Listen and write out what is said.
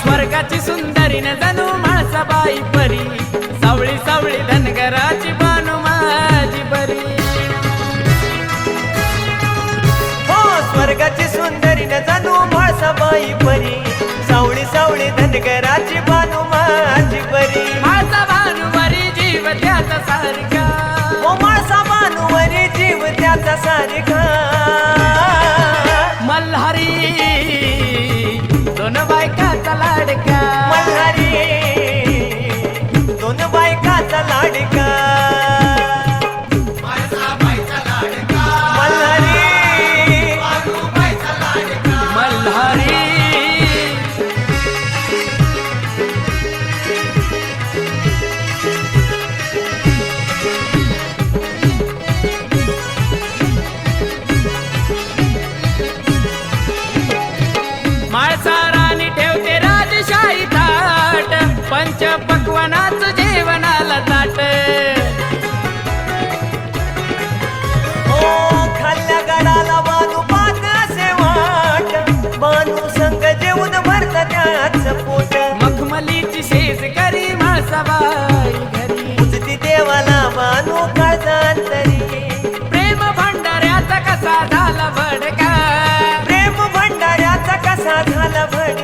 स्वर्गाची सुंदरी न जणू म्हाळसाबाई परी, सावळी सावळी धनगराची बानू माझी बरी. हो स्वर्गाची सुंदरी न जणू म्हाळसाबाई परी, सावळी सावळी धनगराची बानू माझी बरी. माझा भानुवरी जीव त्याचा सारखा, हो म्हाळसा बानूवरी जीव त्याचा सारखा. मल्हारी दोन बायकाचा लाडका, मल्हारी दोन बायकाचा लाडका. मल्हारी मल्हारी माळसा राणी ठेवते राजशाही थाट, पंच पक्वानाचं जेवणाला ताट. हो खाल्ल्या गडाला बानू पाहत असे वाट, बानू संग जेवून भरत त्याच पोट. मखमलीची शेज करी म्हाळसाबाई घरी, उजती देवाला बानू काळजांतरी. प्रेम भंडाऱ्याचा कसा झाला भडका, प्रेम भंडाऱ्याचा कसा झाला भडका.